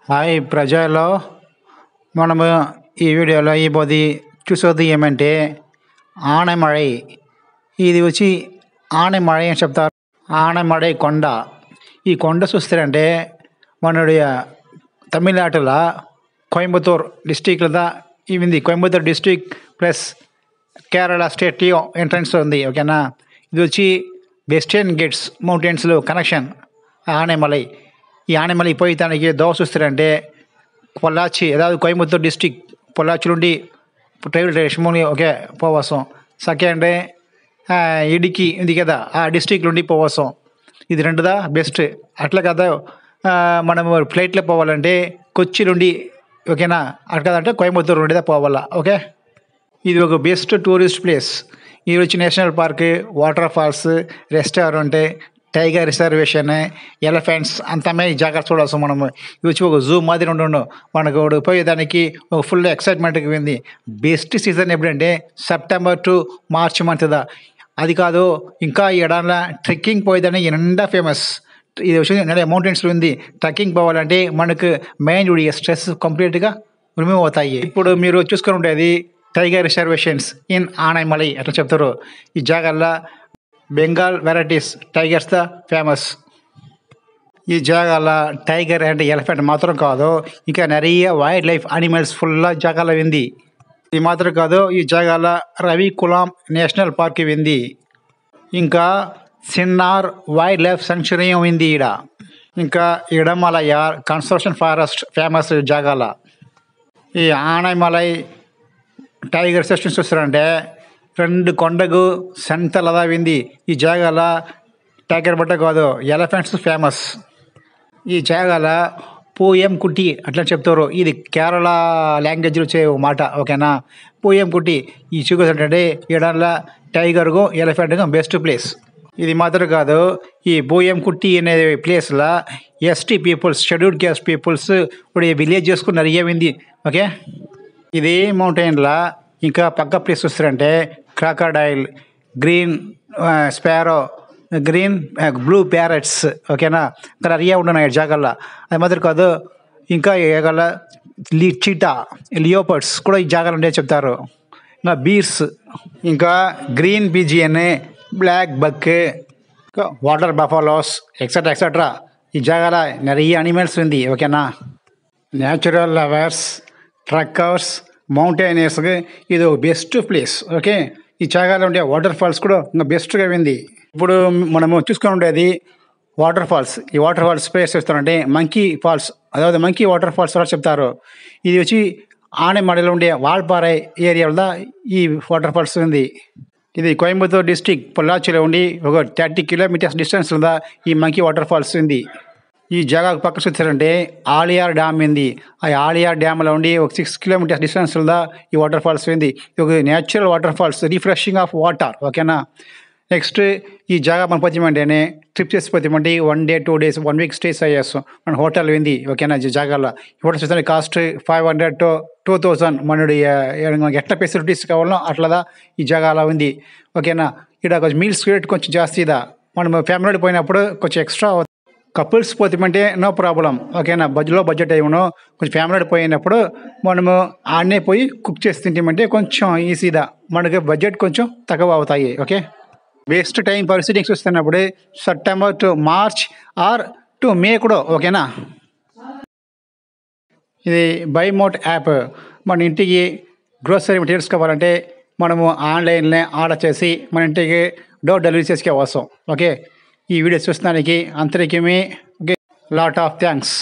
Hi ప్రజలు, మనము ఈ వీడియోలో చూసేది ఏమంటే ఆనమడై. ఇది వచ్చి ఆనమడై అని చెప్తారు. ఆనమడై కొండ. ఈ కొండ చూస్తారంటే మనడి తమిళనాడులో కోయంబత్తూర్ డిస్టిక్లో ఇది Coimbatore district plus Kerala state entrance ఉంది. ఓకేనా, ఇది వచ్చి వెస్టర్న్ గేట్స్ మౌంటైన్స్లో కనెక్షన్ ఆనమలై. ఈ ఆనమలై పోయి దానికి దోవ చూస్తారంటే పొల్లాచి, అதாவது కోయంబత్తూర్ డిస్టిక్ పొల్లాచి నుండి రైల్వే స్టేషన్ ఓకే పోవసం. సెకండ్ ఇడికి ఉంది కదా, ఆ డిస్టిక్ నుండి పోవసం. ఇది రెండుదా బెస్ట్. అట్లా కదా మనము ఫ్లైట్లో పోవాలంటే కొచ్చి నుండి, ఓకేనా, అట్లా కదంటే కోయంబత్తూరు నుండి పోవాలా. ఓకే, ఇది ఒక బెస్ట్ టూరిస్ట్ ప్లేస్. ఇది వచ్చి national park, waterfalls, restaurant, tiger reservation, elephants అంతమే ఈ జాగ్రత్త చూడాల్సి మనము. ఇది వచ్చి ఒక జూ మాదిరి ఉండు. మనకు పోయేదానికి ఒక ఫుల్ ఎక్సైట్మెంట్గా ఉంది. బెస్ట్ సీజన్ ఎప్పుడంటే సెప్టెంబర్ టు మార్చ్ మంత్దా. అది కాదు, ఇంకా ఈ ఎడాల ట్రెక్కింగ్ పోయేదానికి నిండా ఫేమస్. ఇది వచ్చి మౌంటైన్స్లో ఉంది. ట్రెక్కింగ్ పోవాలంటే మనకు మైండ్ స్ట్రెస్ కంప్లీట్గా రిమూవ్ అవుతాయి. ఇప్పుడు మీరు చూసుకొని ఉండేది టైగర్ రిజర్వేషన్స్ ఇన్ ఆనమలై అట్లా చెప్తారు. ఈ జాగాల్లో Bengal varieties tigers the famous. ఈ జాగాలో టైగర్ అండ్ ఎలిఫెంట్ మాత్రం కాదు, ఇంకా நிறைய వైల్డ్ లైఫ్ అనిమల్స్ ఫుల్ జాగాలో ఉంది. ఇది మాత్రం కాదు, ఈ జాగాలో రవి కులాం నేషనల్ పార్క్ ఉంది. ఇంకా సిన్నార్ వైల్డ్ లైఫ్ సెంచురీ ఉంది ఈడ. ఇంకా ఇడమలయార్ కన్స్ట్రక్షన్ ఫారెస్ట్ ఫేమస్ జాగాల. ఈ ఆనమలై టైగర్ సెషన్స్ చూస్తారంటే రెండు కొండకు సెంటర్లదా ఉంది. ఈ జాగాల టైగర్ బట్ట కాదు, ఎలిఫెంట్స్ ఫేమస్. ఈ జాగాల పూయం కుట్టి అట్లా చెప్తారు. ఇది కేరళ లాంగ్వేజ్లో వచ్చే మాట. ఓకేనా, పూయం కుట్టి. ఈ చూసేటంటే ఈడల టైగర్కు ఎలిఫెంట్కు బెస్ట్ ప్లేస్. ఇది మాత్రం కాదు, ఈ పూయం కుట్టి అనే ప్లేస్లో ST peoples, scheduled caste peoples ఇప్పుడు విలేజ్ చేసుకున్నారు ఏమైంది. ఓకే, ఇది మౌంటైన్లో ఇంకా పక్క ప్లేస్ వస్తారంటే crocodile, green sparrow, green blue parrots. ఓకేనా, ఇక్కడ అరియా ఉన్నాయి జాగాల్లో. అది మాత్రం కాదు, ఇంకా జాగాల చీటా, లియోపర్డ్స్ కూడా ఈ జాగాలు ఉండే చెప్తారు. ఇంకా బీర్స్, ఇంకా green pigeon, black buck, water buffaloes etcetera etcetera. ఈ జాగాల நிறைய అనిమల్స్ ఉంది. ఓకేనా, న్యాచురల్ లవర్స్, ట్రక్కర్స్, మౌంటైనర్స్కి ఇది బెస్ట్ ప్లేస్. ఓకే, ఈ జాగాలో ఉండే వాటర్ ఫాల్స్ కూడా ఇంకా బెస్ట్గా ఉంది. ఇప్పుడు మనము చూసుకొని ఉండేది వాటర్ ఫాల్స్. ఈ వాటర్ ఫాల్స్ ప్లేస్ చేస్తారంటే మంకీ ఫాల్స్, అதாவது మంకీ వాటర్ ఫాల్స్ కూడా చెప్తారు. ఇది వచ్చి ఆనమడైలో ఉండే వాల్పాறை ఏరియాలో ఈ వాటర్ ఫాల్స్ ఉంది. ఇది కోయంబత్తూర్ డిస్టిక్ పొల్లాచిలో ఉండి ఒక 30 కిలోమీటర్స్ డిస్టెన్స్లో ఈ మంకీ వాటర్ ఫాల్స్ ఉంది. ఈ జాగాకు పక్క చూస్తారంటే ఆలియార్ డ్యామ్ ఉంది. ఆ ఆలియార్ డ్యామ్లో ఉండి ఒక 6 కిలోమీటర్స్ డిస్టెన్స్లో ఈ వాటర్ ఫాల్స్ ఉంది. ఇది ఒక natural water falls, refreshing of water. ఓకేనా, నెక్స్ట్ ఈ జాగా మనం పోతామంటేనే ట్రిప్ చేసి పోతామంటే 1 day 2 days 1 week స్టే చేస్తాం మన హోటల్ ఉంది. ఓకేనా, ఈ జాగాలో హోటల్ చూస్తే కాస్ట్ 500 to 2000 మనడి ఎట్లా ఫెసిలిటీస్ కావాలో అట్లా ఈ జాగాలో ఉంది. ఓకేనా, ఇక్కడ కొంచెం మీల్స్ రేట్ కొంచెం జాస్తిదా. మనం ఫ్యామిలీ పోయినప్పుడు కొంచెం ఎక్స్ట్రా. కపుల్స్ పోతామంటే నో ప్రాబ్లం. ఓకేనా, బడ్జెట్ అయినా కొంచెం ఫ్యామిలీ పోయినప్పుడు మనము ఆడనే పోయి కుక్ చేసి తింటామంటే కొంచెం ఈజీదా, మనకి బడ్జెట్ కొంచెం తక్కువ అవుతాయి. ఓకే, బెస్ట్ టైం పరిస్థితికి చూస్తున్నప్పుడు September to March or to May కూడా. ఓకేనా, ఇది బై మోట్ యాప్. మన ఇంటికి గ్రోసరీ మెటీరియల్స్ కావాలంటే మనము ఆన్లైన్లో ఆర్డర్ చేసి మన ఇంటికి డోర్ డెలివరీ చేసుకే వస్తాం. ఓకే, ఈ వీడియో చూస్తున్నానికి అందరికీ ఓకే లాట్ ఆఫ్ థ్యాంక్స్.